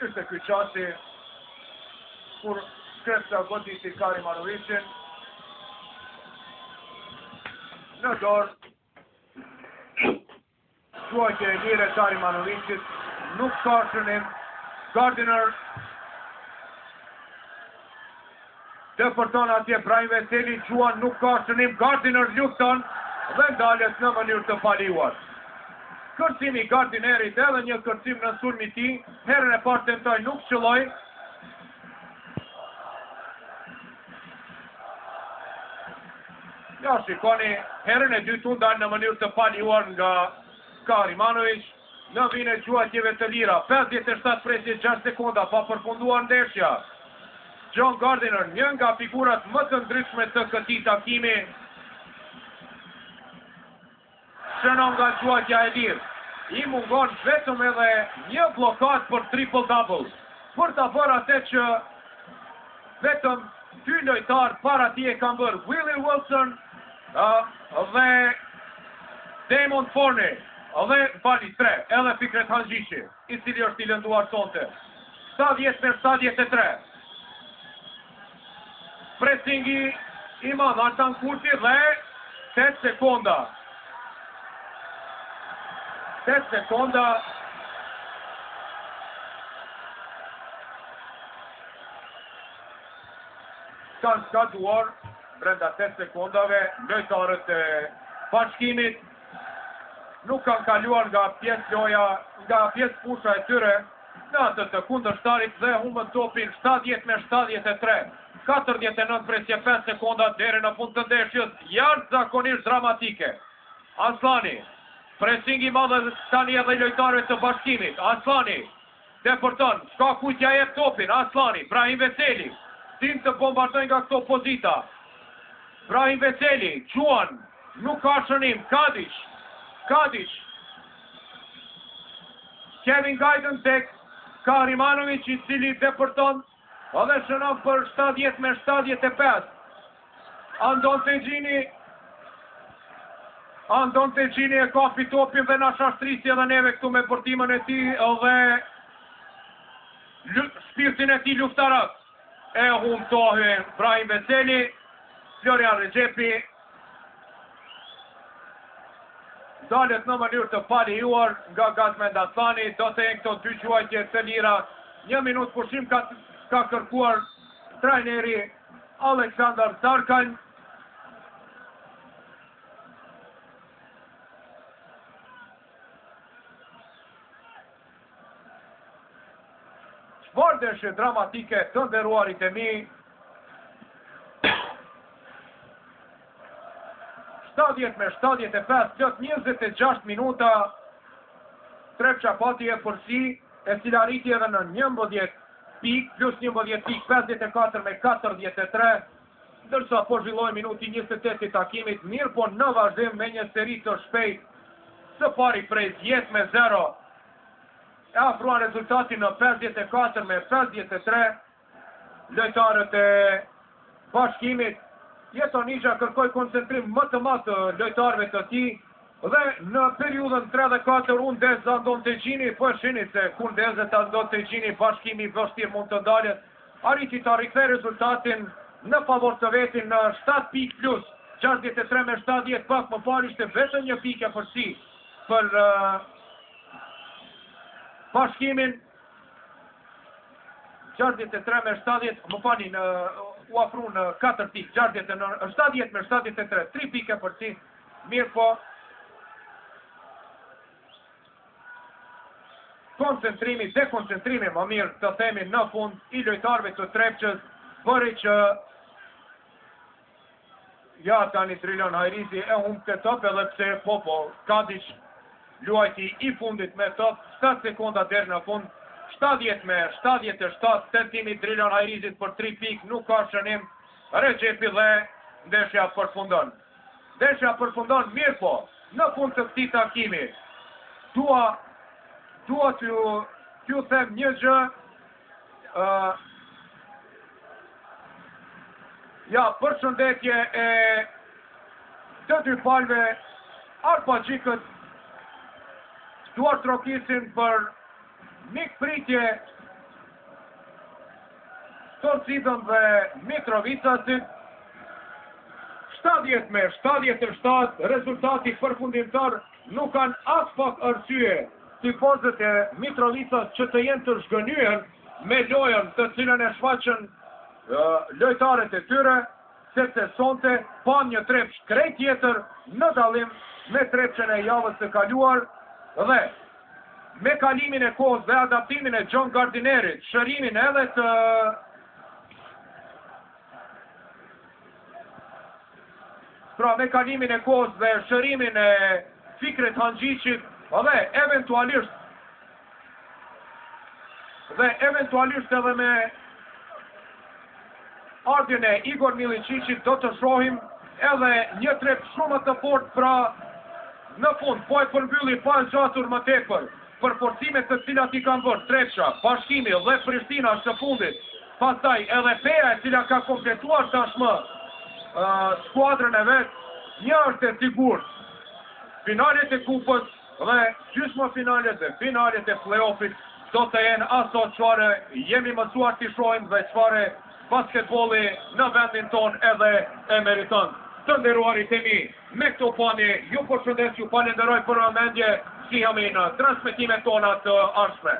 Ishte ky qasi kur Krepsa goditi Kari Manovicin. Në dorë quajtje e lire Kari Manovicit, nuk ka shënim. Gardiner depërton atje Brahim Veseli, quan nuk ka shënim. Gardiner lufton dhe ndalet në mënyrë të paliuar. Kërcimi Gardinerit edhe një kërcim në sulmi ti, herën e parë tentoj nuk qëlloj. Ja, shikoni, herën e dytë ndalë në mënyrë të paliuar nga Kari Manovic, në vine quajtjeve të lira, 57 presje 6 sekonda, pa përfunduar ndeshja. John Gardiner, një nga figurat më të ndryshme të këtij takimi, shënon nga quajtja e lirë. I mungon vetëm edhe një blokat për triple-double. Për të bërë atë që vetëm 2 lojtarë para ti e kam bërë, Willie Wilson dhe Damon Forney, dhe bali 3, edhe Fikret Hanxhishi, i cili është i lënduar sonte. 70-73. Pressingi i madh Artan Kurti dhe 8 sekonda. 8 sekonda. Kanë skaduar brenda 8 sekondave lojtarët e bashkimit. Nuk kanë kaluar nga pjesë loja, nga pjesë pusha e tyre në atë të kundërshtarit dhe humbën topin 70-73. 49 presje 5 sekonda deri në fund të ndeshjes, jashtëzakonisht dramatike. Aslani, pressingi madh tani edhe lojtarëve të bashkimit. Aslani depërton, ka kujtja jep topin. Aslani, Brahim Veseli, tim të bombardoj nga këto pozita. Brahim Veseli, quan, nuk ka shënim. Kadic, Kevin Gajden tek Kari Manovic, i cili depërton edhe shënon për 70-75. Andon Tegjini e ka fitopin dhe na shashtrisi edhe neve këtu me përtimën e ti dhe shpirtin e ti luftarak. E humtohi Brahim Veseli, Florian Rexhepi dalet në mënyrë të paliuar nga Gazmend Aslani, do të jenë këto 2 quajtje të lira. 1 minutë pushim ka kërkuar trajneri Aleksandar Sarkan. Çfarë ndeshje dramatike, të nderuarit e mi. 70-75, plot 26 minuta. Trepça pati e përsi, e cila arriti edhe në 11 pik, plus 11 pik, 54-43, ndërsa po zhvilloi minuti 28 i takimit, mirë po në vazhdim me një seri të shpejt, së pari prej 10-0, e afruan rezultatin në 54-53, lojtarët e bashkimit. Jetonixha kërkoi koncentrim më të madh të lojtarëve të tij dhe në periudhën 3 dhe 4 Undeza Andon Tegjini, po shihni se kur ndezet Andon Tegjini, bashkimi vështirë mund të ndalet, arriti ta rikthej rezultatin në favor të vetin në 7 pikë plus, 63-70, pak më parë ishte vetëm 1 pikë e përsi për bashkimin. 63-70, më fani u afru në 4 pikë, 70-73, 3 pikë e përsi, mirë po. Koncentrimi, dekoncentrimi, më mirë të themi në fund, i lojtarëve të Trepçës, bëri që ja tani Trilon Hajrizi e humbë të top, edhe pse po, Kadic luajti i fundit me top, 7 sekonda deri në fund, 70-77, tentimi Trilon Hajrizit për 3 pikë, nuk ka shënim. Rexhepi dhe ndeshja përfundon. Mirë po, në fund të këtij takimi, dua t'ju them një gjë, ja, përshëndetje e të 2 palve, Arpaqikët duar trokisin për mik pritje Torcidën dhe Mitrovicacit. 70-77, rezultati përfundimtar nuk kanë as pak arsye tifozët e Mitrovicas që të jenë të zhgënyer me lojën të cilën e shfaqën lojtarët e tyre, sepse sonte pa një trepç krejt tjetër në dallim me trepçën e javës së kaluar dhe me kalimin e kohës dhe adaptimin e John Gardinerit, shërimin edhe të pra me kalimin e kohës dhe shërimin e Fikret Hanxhiqit dhe eventualisht edhe me ardhjen e Igor Miličićit do të shohim edhe një trep shumë të fortë pra në fund, po e përmbylli pa zgjatur më tepër për forcimet të cilat i kanë bërë Trepça, Bashkimi dhe Prishtina së fundit, pastaj edhe Peja e cila ka kompletuar tashmë skuadrën e vet, një është e sigurt. Finalet e kupës dhe gjysmëfinalet dhe finalet e play-offit do të jenë ato çfarë jemi mësuar t'i shohim dhe çfarë basketbolli në vendin ton edhe e meriton. Të nderuarit e mi, me këto panje ju përshëndes, ju falenderoj për vëmendje, shihemi në transmetimet tona të ardhshme.